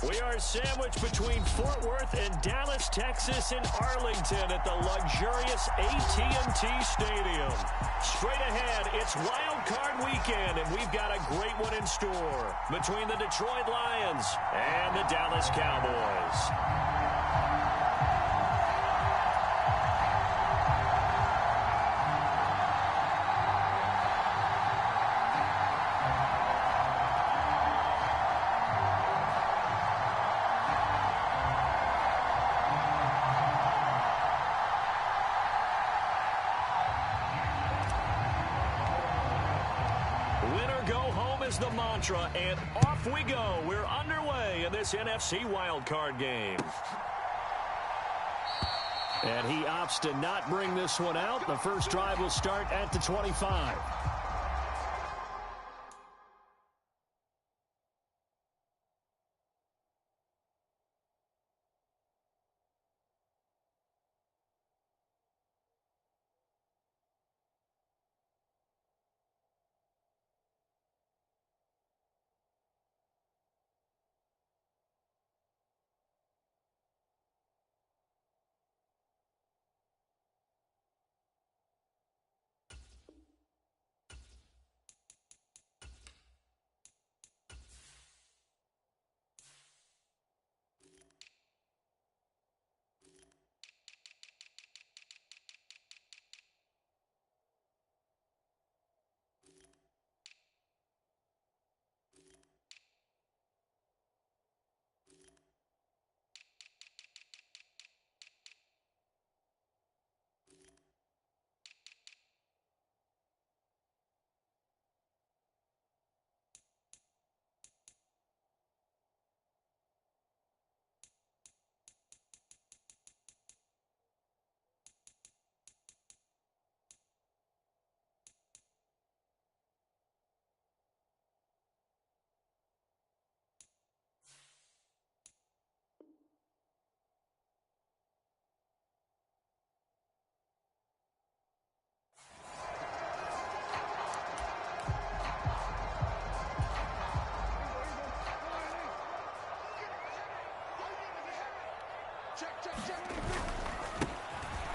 We are sandwiched between Fort Worth and Dallas, Texas, and Arlington at the luxurious AT&T Stadium. Straight ahead, it's Wild Card Weekend, and we've got a great one in store between the Detroit Lions and the Dallas Cowboys. The mantra, and off we go. We're underway in this NFC wildcard game. And he opts to not bring this one out. The first drive will start at the 25.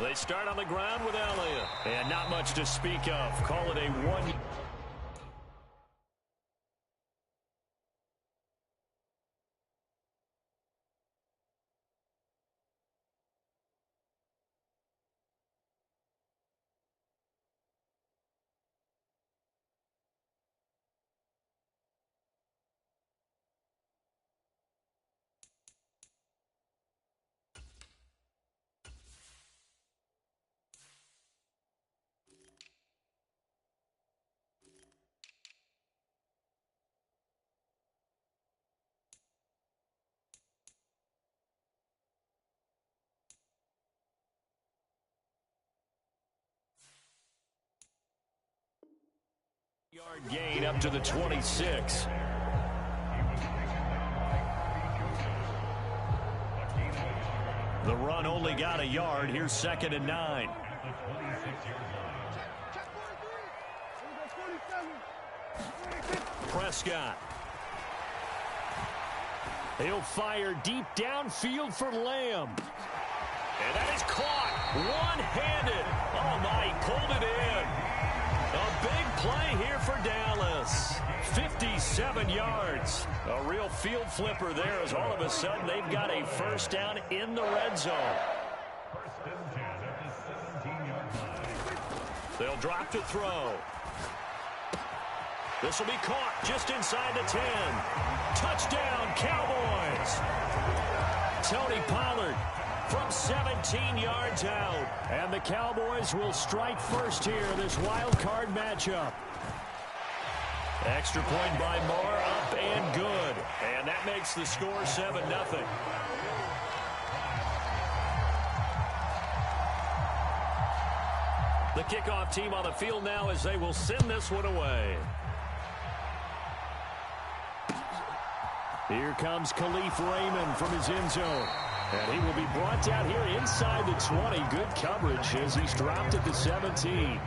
They start on the ground with Elliott. And not much to speak of. Call it a one. Yard gain up to the 26. The run only got a yard. Here's 2nd and 9. Prescott. He'll fire deep downfield for Lamb. And that is caught one-handed. Oh, my, he pulled it in. A big play here for Dallas. 57 yards. A real field flipper there as all of a sudden they've got a first down in the red zone. They'll drop to throw. This will be caught just inside the 10. Touchdown, Cowboys. Tony Pollard from 17 yards out. And the Cowboys will strike first here, this wild card matchup. Extra point by Moore, up and good. And that makes the score 7-0. The kickoff team on the field now as they will send this one away. Here comes Khalif Raymond from his end zone. And he will be brought down here inside the 20. Good coverage as he's dropped at the 17.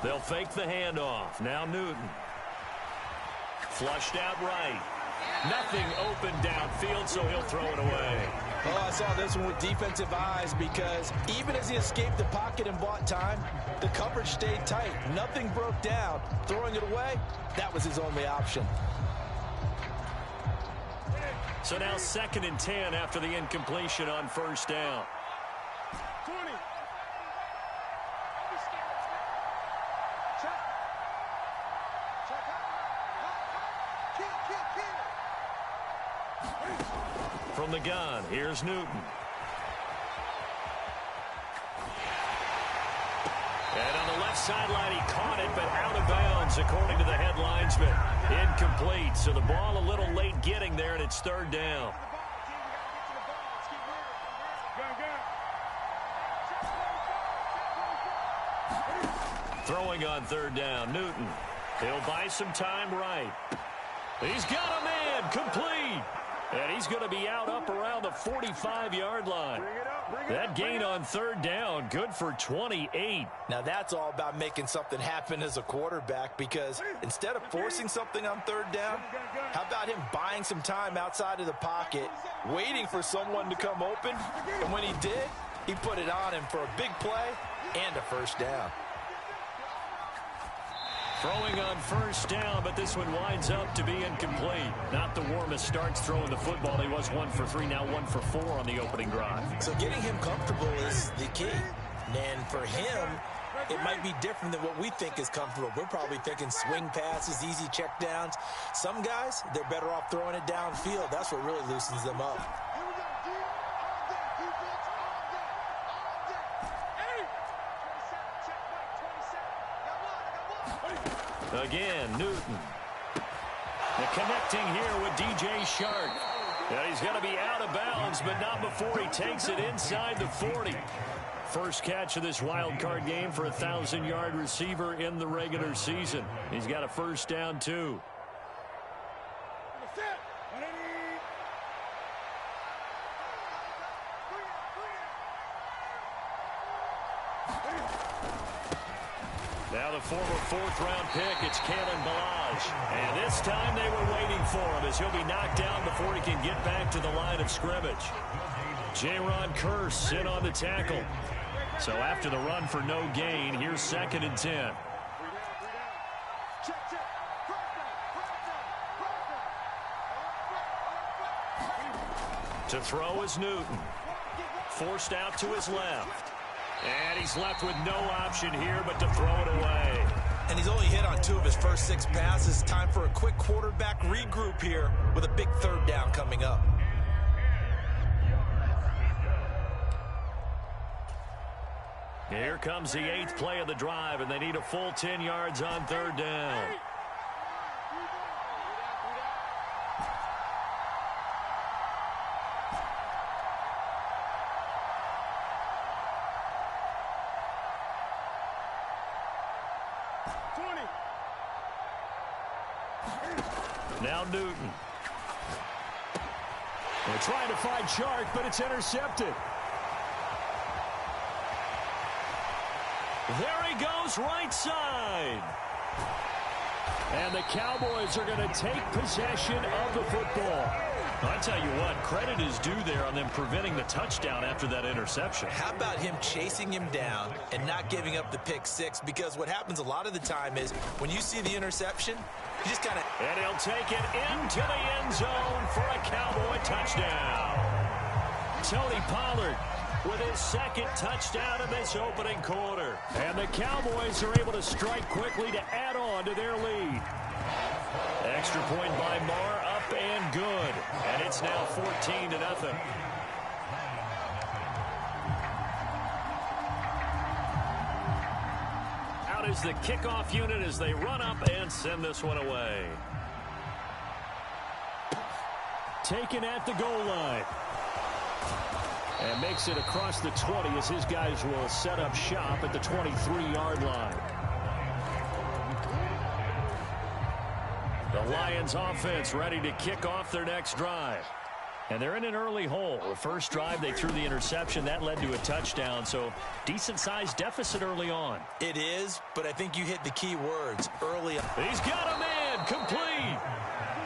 They'll fake the handoff. Now Newton. Flushed out right. Nothing open downfield, so he'll throw it away. Oh, I saw this one with defensive eyes because even as he escaped the pocket and bought time, the coverage stayed tight. Nothing broke down. Throwing it away, that was his only option. So now 2nd and 10 after the incompletion on first down. 20. From the gun, here's Newton. And on the left sideline, he caught it, but out of bounds, according to the head linesman. Incomplete, so the ball a little late getting there, and it's 3rd down. Throwing on 3rd down, Newton. He'll buy some time right. He's got a man, complete. And he's going to be out up around the 45-yard line. That gain on 3rd down, good for 28. Now that's all about making something happen as a quarterback, because instead of forcing something on 3rd down, how about him buying some time outside of the pocket, waiting for someone to come open, and when he did, he put it on him for a big play and a 1st down. Throwing on 1st down, but this one winds up to be incomplete. Not the warmest starts throwing the football. He was 1 for 3, now 1 for 4 on the opening drive. So getting him comfortable is the key. And for him, it might be different than what we think is comfortable. We're probably thinking swing passes, easy checkdowns. Some guys, they're better off throwing it downfield. That's what really loosens them up. Again, Newton. The connecting here with DJ Shark. And he's going to be out of bounds, but not before he takes it inside the 40. First catch of this wild card game for a 1,000-yard receiver in the regular season. He's got a 1st down, too. Now the former 4th-round pick, it's Kalen Balaj. And this time they were waiting for him as he'll be knocked down before he can get back to the line of scrimmage. Jaron Kearse in on the tackle. So after the run for no gain, here's 2nd and 10. To throw is Newton. Forced out to his left. And he's left with no option here but to throw it away. And he's only hit on 2 of his first 6 passes. Time for a quick quarterback regroup here with a big 3rd down coming up. Here comes the 8th play of the drive, and they need a full 10 yards on 3rd down. Now Newton. They're trying to find Shark, but it's intercepted. There he goes, right side. And the Cowboys are going to take possession of the football. I tell you what, credit is due there on them preventing the touchdown after that interception. How about him chasing him down and not giving up the pick 6? Because what happens a lot of the time is when you see the interception, you just kind of... And he'll take it into the end zone for a Cowboy touchdown. Tony Pollard with his 2nd touchdown in this opening quarter. And the Cowboys are able to strike quickly to add on to their lead. Extra point by Marr, up and good. And it's now 14-0. Out is the kickoff unit as they run up and send this one away. Taken at the goal line. And makes it across the 20 as his guys will set up shop at the 23-yard line. The Lions offense ready to kick off their next drive. And they're in an early hole. The first drive, they threw the interception. That led to a touchdown, so decent-sized deficit early on. It is, but I think you hit the key words early on. He's got a man, complete.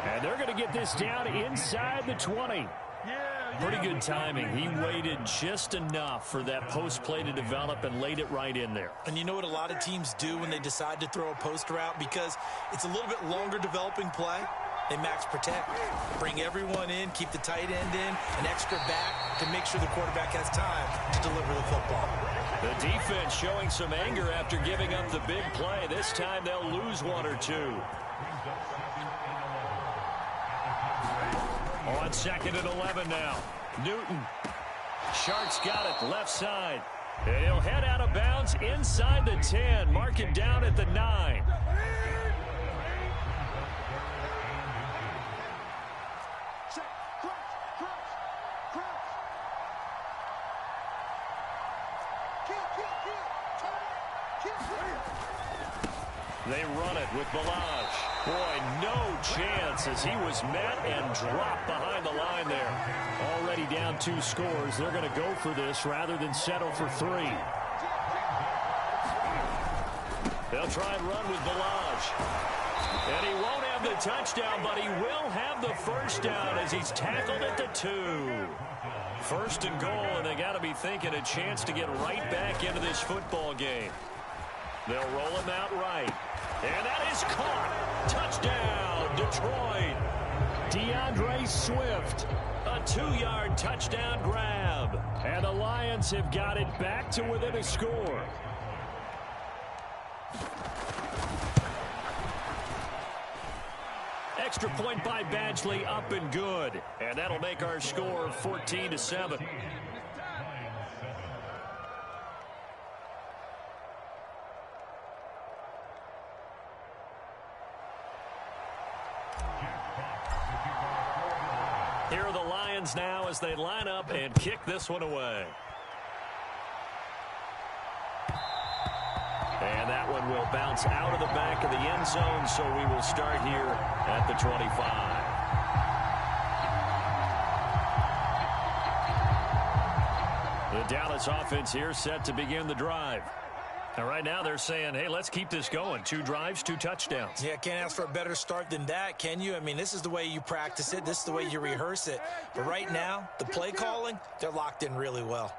And they're going to get this down inside the 20. Pretty good timing. He waited just enough for that post play to develop and laid it right in there. And you know what a lot of teams do when they decide to throw a post route? Because it's a little bit longer developing play. They max protect, bring everyone in, keep the tight end in, an extra back to make sure the quarterback has time to deliver the football. The defense showing some anger after giving up the big play. This time they'll lose one or two. On 2nd and 11 now. Newton. Shark's got it left side. And he'll head out of bounds inside the 10. Mark it down at the 9. They run it with Balaj. Boy, no chance as he was met and dropped behind the line there. Already down 2 scores. They're going to go for this rather than settle for 3. They'll try and run with Balaj. And he won't have the touchdown, but he will have the first down as he's tackled at the 2. 1st and goal, and they got to be thinking a chance to get right back into this football game. They'll roll him out right. And that is caught. Touchdown, Detroit. DeAndre Swift. A 2-yard touchdown grab. And the Lions have got it back to within a score. Extra point by Badgley, up and good. And that'll make our score 14-7. Here are the Lions now as they line up and kick this one away. And that one will bounce out of the back of the end zone, so we will start here at the 25. The Dallas offense here set to begin the drive. And right now they're saying, hey, let's keep this going. 2 drives, 2 touchdowns. Yeah, can't ask for a better start than that, can you? I mean, this is the way you practice it. This is the way you rehearse it. But right now, the play calling, they're locked in really well.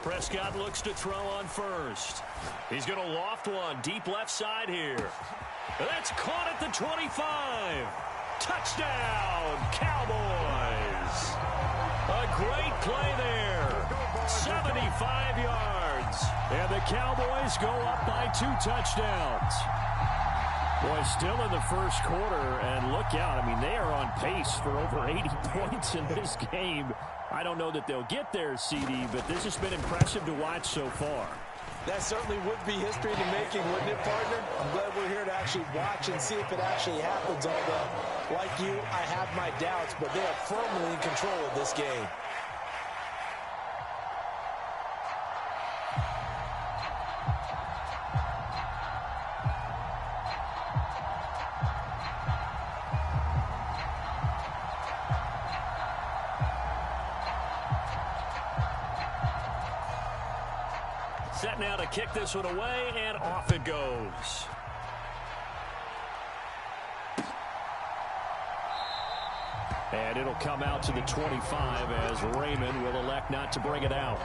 Prescott looks to throw on first. He's going to loft one deep left side here. That's caught at the 25. Touchdown, Cowboys. A great play there. 75 yards. And the Cowboys go up by 2 touchdowns. Boy, still in the first quarter, and look out. I mean, they are on pace for over 80 points in this game. I don't know that they'll get there, CD, but this has been impressive to watch so far. That certainly would be history in the making, wouldn't it, partner? I'm glad we're here to actually watch and see if it actually happens. Although, like you, I have my doubts, but they are firmly in control of this game. Set now to kick this one away, and off it goes. And it'll come out to the 25 as Raymond will elect not to bring it out.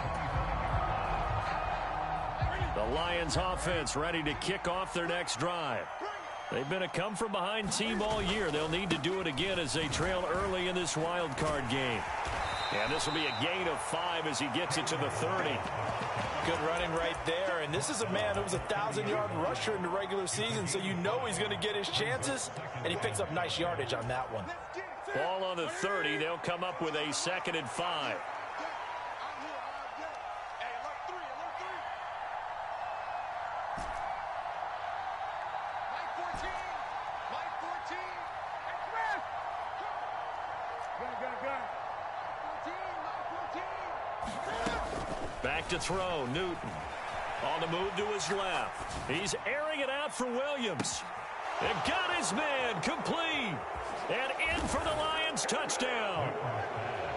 The Lions offense ready to kick off their next drive. They've been a come-from-behind team all year. They'll need to do it again as they trail early in this wild card game. And this will be a gain of 5 as he gets it to the 30. Good running right there. And this is a man who was a 1,000-yard rusher in the regular season, so you know he's going to get his chances. And he picks up nice yardage on that one. Ball on the 30. They'll come up with a 2nd and 5. Back to throw, Newton. On the move to his left. He's airing it out for Williams. And got his man complete. And in for the Lions touchdown.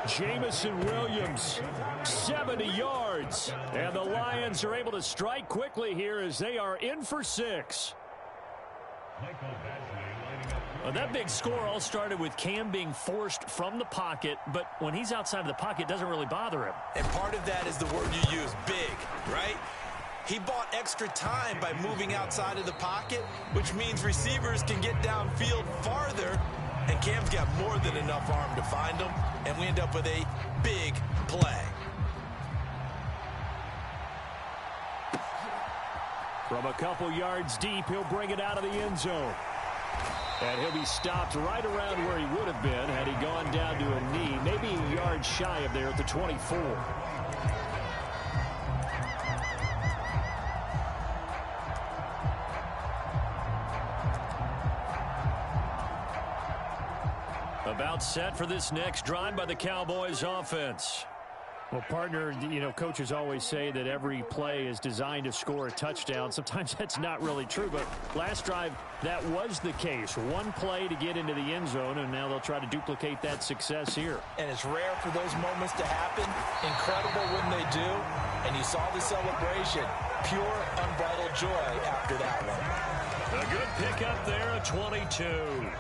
Jamison Williams, 70 yards. And the Lions are able to strike quickly here as they are in for 6. Well, that big score all started with Cam being forced from the pocket, but when he's outside of the pocket, it doesn't really bother him. And part of that is the word you use, big, right? He bought extra time by moving outside of the pocket, which means receivers can get downfield farther, and Cam's got more than enough arm to find him, and we end up with a big play. From a couple yards deep, he'll bring it out of the end zone. And he'll be stopped right around where he would have been had he gone down to a knee, maybe a yard shy of there at the 24. About set for this next drive by the Cowboys offense. Well, partner, you know, coaches always say that every play is designed to score a touchdown. Sometimes that's not really true, but last drive, that was the case. One play to get into the end zone, and now they'll try to duplicate that success here. And it's rare for those moments to happen. Incredible when they do. And you saw the celebration. Pure, unbridled joy after that one. A good pickup there, a 22.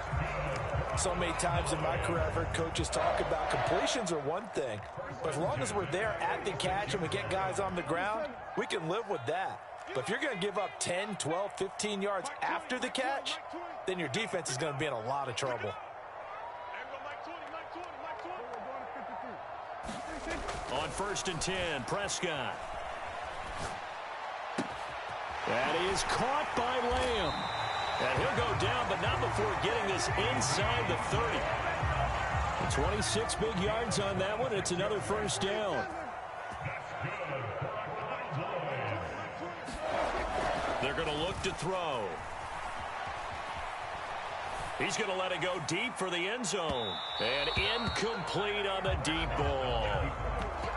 So many times in my career, I've heard coaches talk about completions are one thing. But as long as we're there at the catch and we get guys on the ground, we can live with that. But if you're going to give up 10, 12, 15 yards after the catch, then your defense is going to be in a lot of trouble. On 1st and 10, Prescott. That is caught by Lamb. And he'll go down, but not before getting this inside the 30. 26 big yards on that one. It's another first down. They're going to look to throw. He's going to let it go deep for the end zone. And incomplete on the deep ball.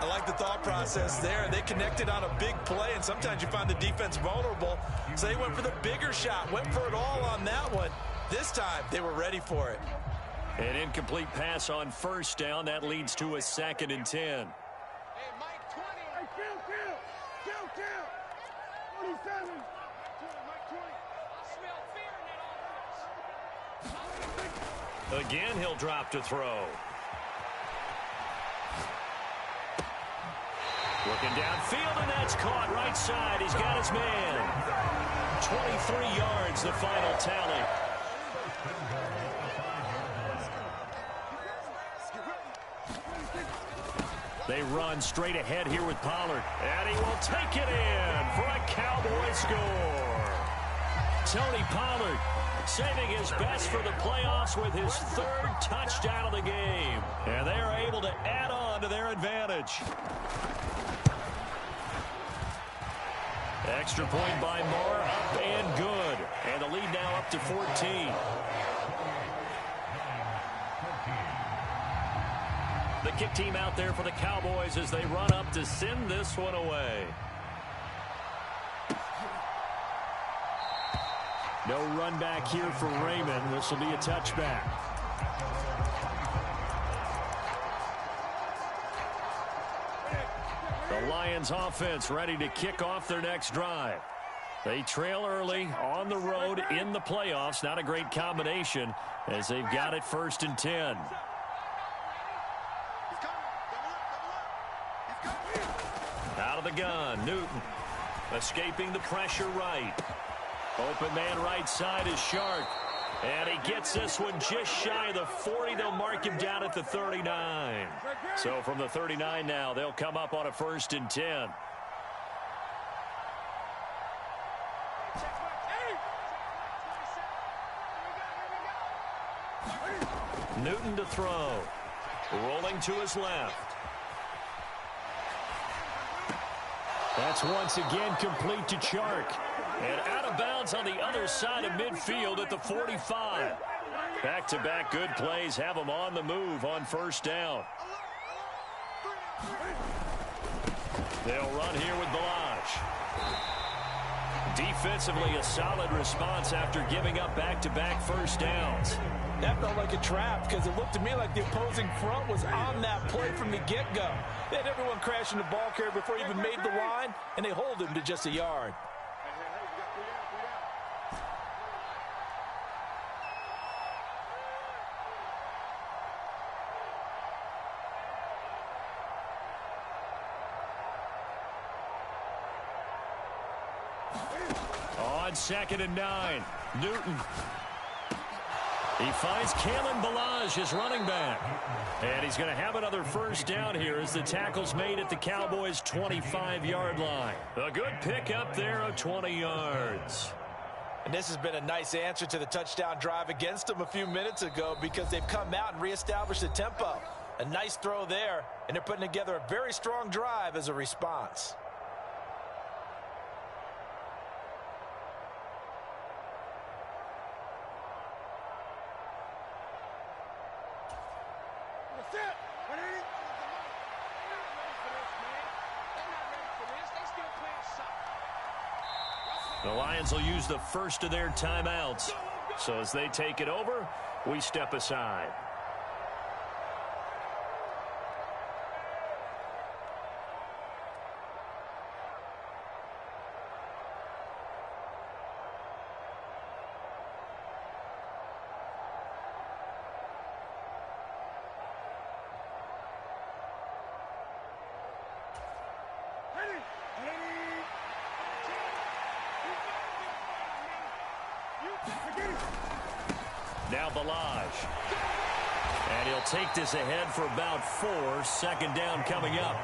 I like the thought process there. They connected on a big play, and sometimes you find the defense vulnerable. So they went for the bigger shot, went for it all on that one. This time, they were ready for it. An incomplete pass on first down. That leads to a 2nd and 10. Hey, Mike, 20. Hey, Kill. 27. Mike, 20. I smell fear in that offense. Again, he'll drop to throw. Looking downfield, and that's caught right side. He's got his man. 23 yards, the final tally. They run straight ahead here with Pollard. And he will take it in for a Cowboy score. Tony Pollard saving his best for the playoffs with his 3rd touchdown of the game. And they are able to add on to their advantage. Extra point by Moore, up and good. And the lead now up to 14. The kick team out there for the Cowboys as they run up to send this one away. No run back here for Raymond. This will be a touchback. The Lions offense ready to kick off their next drive. They trail early on the road in the playoffs. Not a great combination as they've got it 1st and 10. Out of the gun, Newton escaping the pressure right. Open man right side is Shark. And he gets this one just shy of the 40. They'll mark him down at the 39. So from the 39 now, they'll come up on a 1st and 10. Newton to throw. Rolling to his left. That's once again complete to Chark. And out of bounds on the other side of midfield at the 45. Back-to-back good plays have them on the move on 1st down. They'll run here with Balazs. Defensively, a solid response after giving up back-to-back first downs. That felt like a trap because it looked to me like the opposing front was on that play from the get-go. They had everyone crashing the ball carrier before he even made the line, and they hold him to just a yard. On 2nd and 9, Newton. He finds Kalen Ballage, his running back. And he's going to have another first down here as the tackle's made at the Cowboys' 25-yard line. A good pickup there of 20 yards. And this has been a nice answer to the touchdown drive against them a few minutes ago because they've come out and reestablished the tempo. A nice throw there, and they're putting together a very strong drive as a response. The Lions will use the first of their timeouts. So as they take it over, we step aside. Now Ballage. And he'll take this ahead for about 4. 2nd down coming up.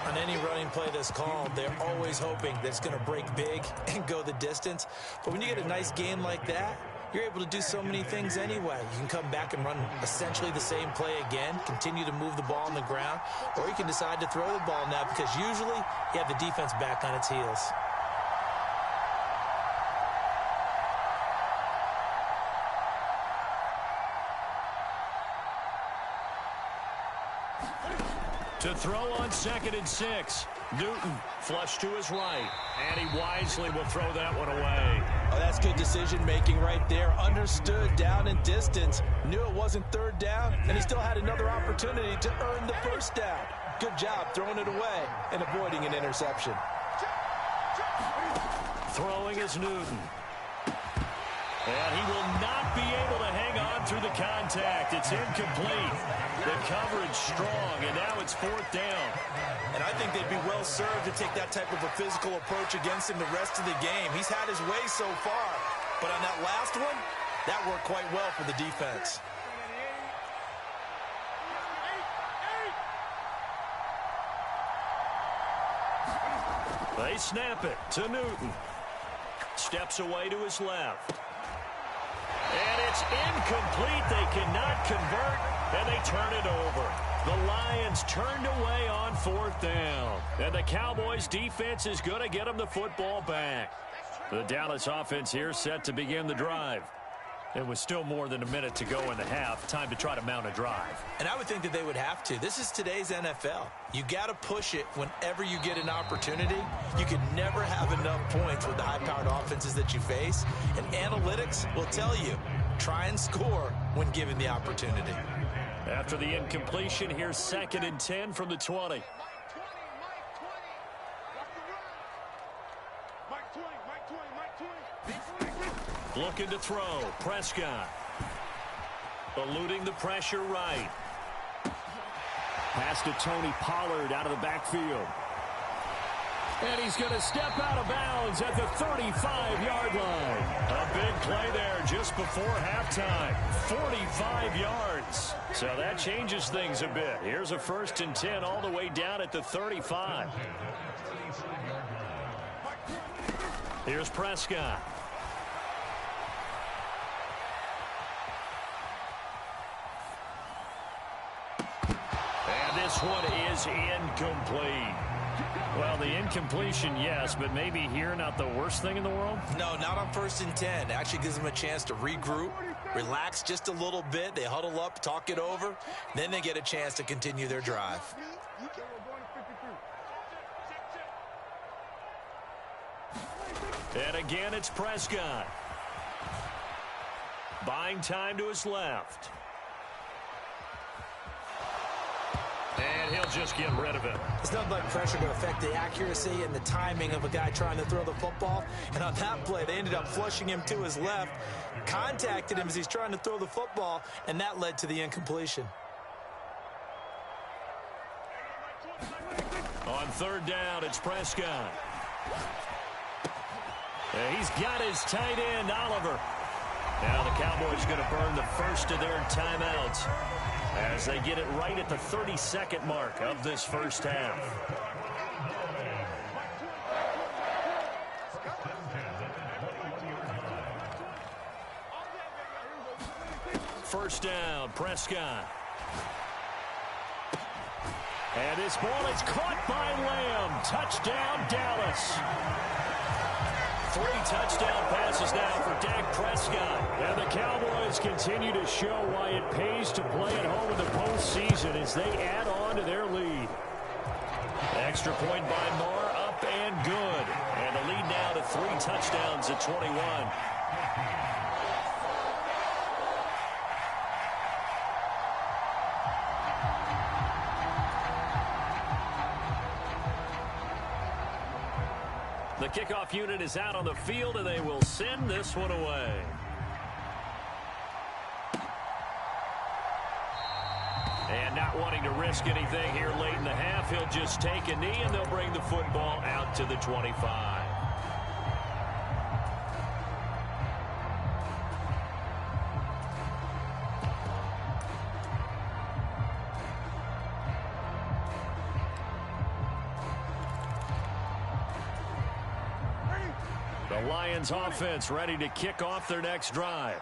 On any running play that's called, they're always hoping that it's going to break big and go the distance. But when you get a nice game like that, you're able to do so many things anyway. You can come back and run essentially the same play again, continue to move the ball on the ground, or you can decide to throw the ball now because usually you have the defense back on its heels. To throw on 2nd and 6. Newton flush to his right. And he wisely will throw that one away. Oh, that's good decision-making right there. Understood down and distance. Knew it wasn't 3rd down, and he still had another opportunity to earn the first down. Good job throwing it away and avoiding an interception. Throwing is Newton. And he will not be able to hang on through the contact. It's incomplete. The coverage strong, and now it's 4th down. And I think they'd be well served to take that type of a physical approach against him the rest of the game. He's had his way so far. But on that last one, that worked quite well for the defense. They snap it to Newton. Steps away to his left. And it's incomplete. They cannot convert, and they turn it over. The Lions turned away on 4th down. And the Cowboys defense is going to get them the football back. The Dallas offense here set to begin the drive. It was still more than a minute to go in the half. Time to try to mount a drive. And I would think that they would have to. This is today's NFL. You got to push it whenever you get an opportunity. You can never have enough points with the high-powered offenses that you face. And analytics will tell you, try and score when given the opportunity. After the incompletion, here's 2nd and 10 from the 20. Looking to throw. Prescott. Eluding the pressure right. Pass to Tony Pollard out of the backfield. And he's going to step out of bounds at the 35-yard line. A big play there just before halftime. 45 yards. So that changes things a bit. Here's a 1st and 10 all the way down at the 35. Here's Prescott. And this one is incomplete. Well, the incompletion, yes, but maybe here not the worst thing in the world? No, not on 1st and 10. It actually gives them a chance to regroup, relax just a little bit. They huddle up, talk it over. Then they get a chance to continue their drive. And again, it's Prescott. Buying time to his left. And he'll just get rid of it. It's nothing like pressure to affect the accuracy and the timing of a guy trying to throw the football. And on that play, they ended up flushing him to his left, contacted him as he's trying to throw the football, and that led to the incompletion. On third down, it's Prescott. And he's got his tight end, Oliver. Now the Cowboys going to burn the first of their timeouts as they get it right at the 30-second mark of this first half. First down, Prescott. And this ball is caught by Lamb. Touchdown, Dallas. 3 touchdown passes now for Dak Prescott. And the Cowboys continue to show why it pays to play at home in the postseason as they add on to their lead. Extra point by Moore, up and good. And the lead now to 3 touchdowns at 21. The kickoff unit is out on the field, and they will send this one away. And not wanting to risk anything here late in the half, he'll just take a knee, and they'll bring the football out to the 25. The Lions offense ready to kick off their next drive.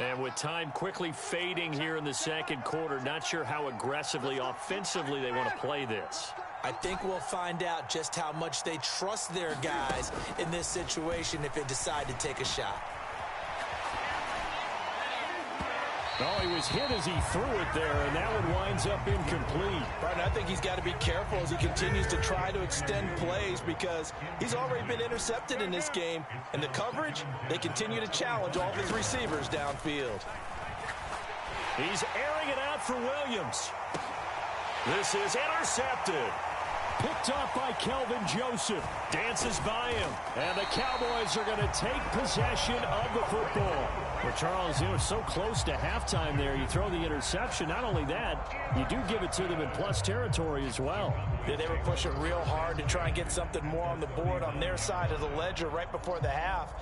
And with time quickly fading here in the second quarter, not sure how aggressively, offensively they want to play this. I think we'll find out just how much they trust their guys in this situation if they decide to take a shot. Oh, he was hit as he threw it there, and that one winds up incomplete. Right, I think he's got to be careful as he continues to try to extend plays because he's already been intercepted in this game. And the coverage, they continue to challenge all of his receivers downfield. He's airing it out for Williams. This is intercepted. Picked up by Kelvin Joseph. Dances by him. And the Cowboys are going to take possession of the football. Well, Charles, they were so close to halftime there. You throw the interception. Not only that, you do give it to them in plus territory as well. Yeah, they were pushing real hard to try and get something more on the board on their side of the ledger right before the half.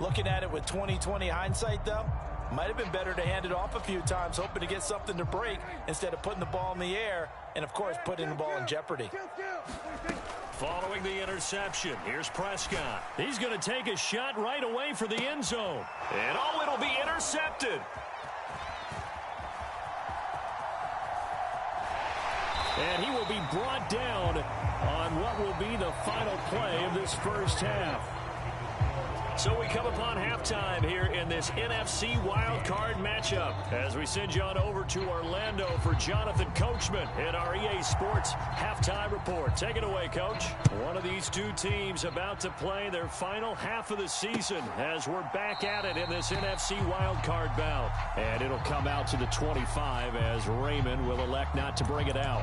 Looking at it with 20/20 hindsight, though, might have been better to hand it off a few times, hoping to get something to break instead of putting the ball in the air and, of course, putting the ball in jeopardy. Following the interception, here's Prescott. He's going to take a shot right away for the end zone. And, oh, it'll be intercepted. And he will be brought down on what will be the final play of this first half. So we come upon halftime here in this NFC wildcard matchup as we send you on over to Orlando for Jonathan Coachman in our EA Sports Halftime Report. Take it away, Coach. One of these two teams about to play their final half of the season as we're back at it in this NFC wildcard bout. And it'll come out to the 25 as Raymond will elect not to bring it out.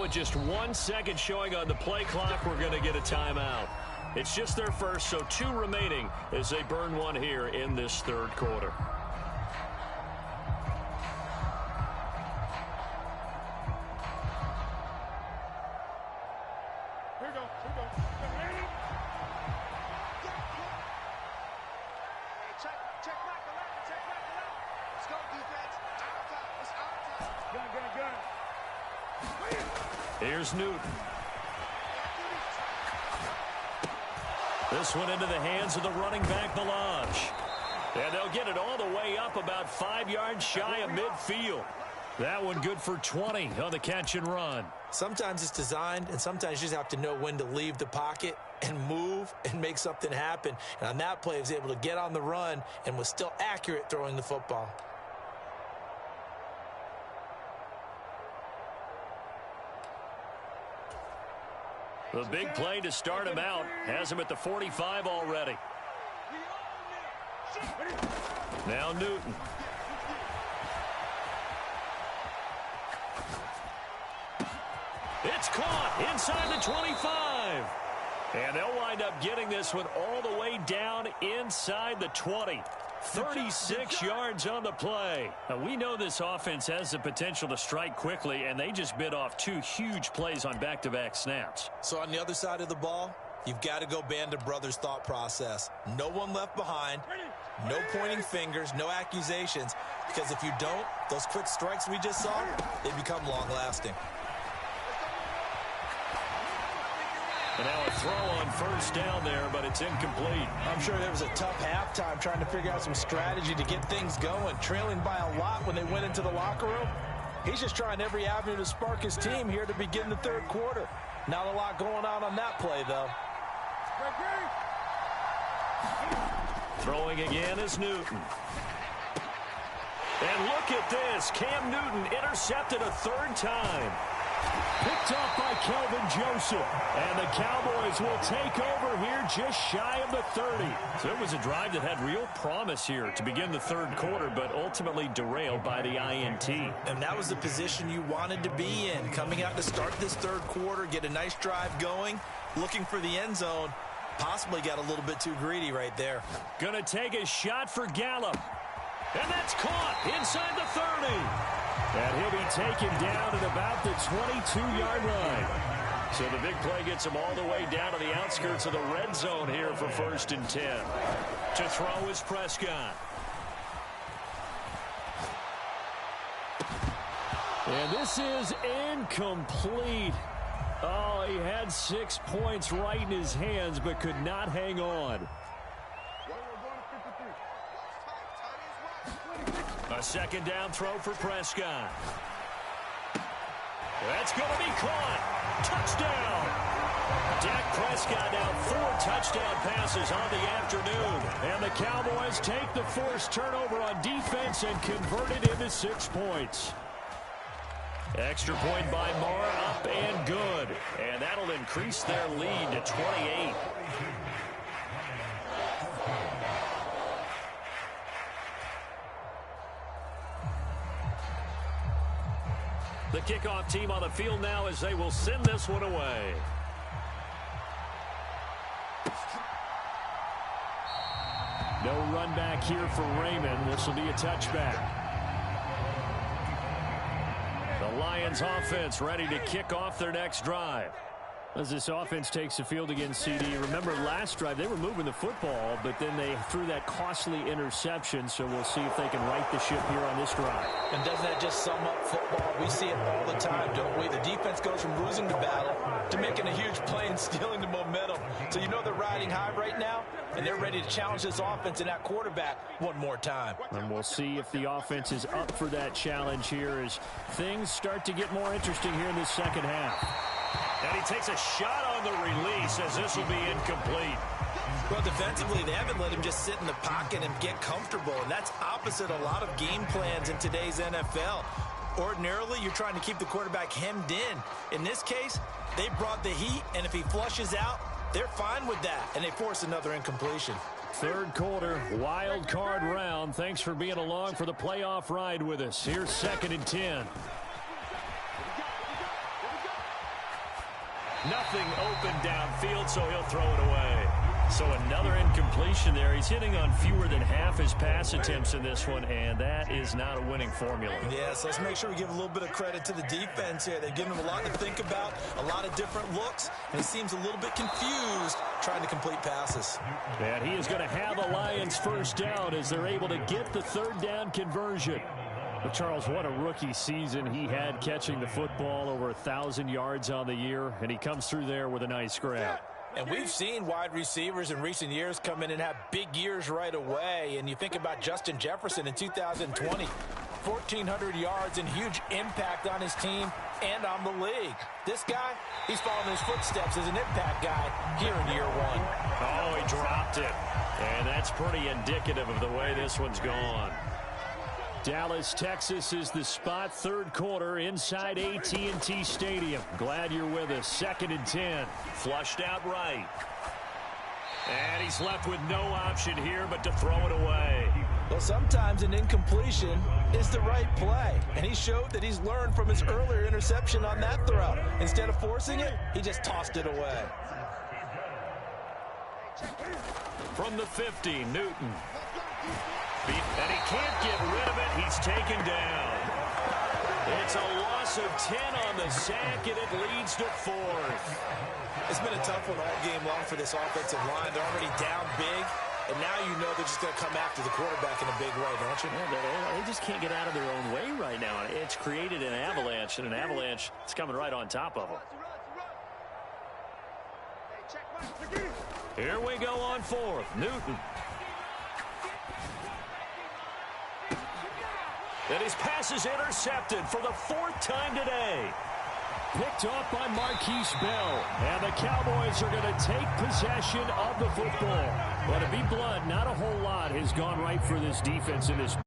with just 1 second showing on the play clock, we're going to get a timeout. It's just their first, so 2 remaining as they burn one here in this third quarter. Here we go. Ready? Check back the left. Let's go, defense. It's our time. Gun. Here's Newton. This one into the hands of the running back, Melange. And they'll get it all the way up about 5 yards shy of midfield. That one good for 20 on the catch and run. Sometimes it's designed, and sometimes you just have to know when to leave the pocket and move and make something happen. And on that play, he was able to get on the run and was still accurate throwing the football. The big play to start him out has him at the 45 already. Now Newton. It's caught inside the 25. And they'll wind up getting this one all the way down inside the 20. 36 yards on the play. Now, we know this offense has the potential to strike quickly, and they just bit off 2 huge plays on back-to-back snaps. So on the other side of the ball, you've got to go Band of Brothers thought process. No one left behind, no pointing fingers, no accusations, because if you don't, those quick strikes we just saw, they become long-lasting. And now a throw on first down there, but it's incomplete. I'm sure there was a tough halftime trying to figure out some strategy to get things going, trailing by a lot when they went into the locker room. He's just trying every avenue to spark his team here to begin the third quarter. Not a lot going on that play, though. Throwing again is Newton. And look at this. Cam Newton intercepted a 3rd time. Picked off by Kelvin Joseph. And the Cowboys will take over here just shy of the 30. So it was a drive that had real promise here to begin the third quarter, but ultimately derailed by the INT. And that was the position you wanted to be in. Coming out to start this third quarter, get a nice drive going, looking for the end zone. Possibly got a little bit too greedy right there. Gonna take a shot for Gallup. And that's caught inside the 30. And he'll be taken down at about the 22-yard line. So the big play gets him all the way down to the outskirts of the red zone here for 1st and 10. To throw is Prescott. And this is incomplete. Oh, he had 6 points right in his hands, but could not hang on. A 2nd down throw for Prescott. That's going to be caught. Touchdown. Dak Prescott now 4 touchdown passes on the afternoon. And the Cowboys take the forced turnover on defense and convert it into 6 points. Extra point by Marr, up and good. And that'll increase their lead to 28. The kickoff team on the field now as they will send this one away. No run back here for Raymond. This will be a touchback. The Lions offense ready to kick off their next drive. As this offense takes the field against CD, remember last drive they were moving the football, but then they threw that costly interception, so we'll see if they can right the ship here on this drive. And doesn't that just sum up football? We see it all the time, don't we? The defense goes from losing the battle to making a huge play and stealing the momentum. So you know they're riding high right now, and they're ready to challenge this offense and that quarterback one more time. And we'll see if the offense is up for that challenge here as things start to get more interesting here in this second half. And he takes a shot on the release as this will be incomplete. Well, defensively, they haven't let him just sit in the pocket and get comfortable, and that's opposite a lot of game plans in today's NFL. Ordinarily, you're trying to keep the quarterback hemmed in. In this case, they brought the heat, and if he flushes out, they're fine with that, and they force another incompletion. Third quarter, wild card round. Thanks for being along for the playoff ride with us. Here's 2nd and 10. Nothing open downfield, so he'll throw it away. So another incompletion there. He's hitting on fewer than half his pass attempts in this one, and that is not a winning formula. Yeah, so let's make sure we give a little bit of credit to the defense here. They've given him a lot to think about, a lot of different looks, and he seems a little bit confused trying to complete passes. And he is going to have a Lions first down as they're able to get the third down conversion. But Charles, what a rookie season he had catching the football, over 1,000 yards on the year, and he comes through there with a nice grab. And we've seen wide receivers in recent years come in and have big years right away. And you think about Justin Jefferson in 2020, 1,400 yards and huge impact on his team and on the league. This guy, he's following his footsteps as an impact guy here in year one. Oh, he dropped it. And that's pretty indicative of the way this one's gone. Dallas, Texas is the spot, third quarter inside AT&T Stadium. Glad you're with us. 2nd and 10. Flushed out right. And he's left with no option here but to throw it away. Well, sometimes an incompletion is the right play. And he showed that he's learned from his earlier interception on that throw. Instead of forcing it, he just tossed it away. From the 50, Newton. And he can't get rid of it. He's taken down. It's a loss of 10 on the sack, and it leads to 4th. It's been a tough one all game long for this offensive line. They're already down big, and now you know they're just going to come after the quarterback in a big way, don't you? Yeah, they just can't get out of their own way right now. It's created an avalanche, and an avalanche is coming right on top of them. Here we go on 4th. Newton. And his pass is intercepted for the 4th time today. Picked off by Marquise Bell. And the Cowboys are going to take possession of the football. But to be blunt, not a whole lot has gone right for this defense in this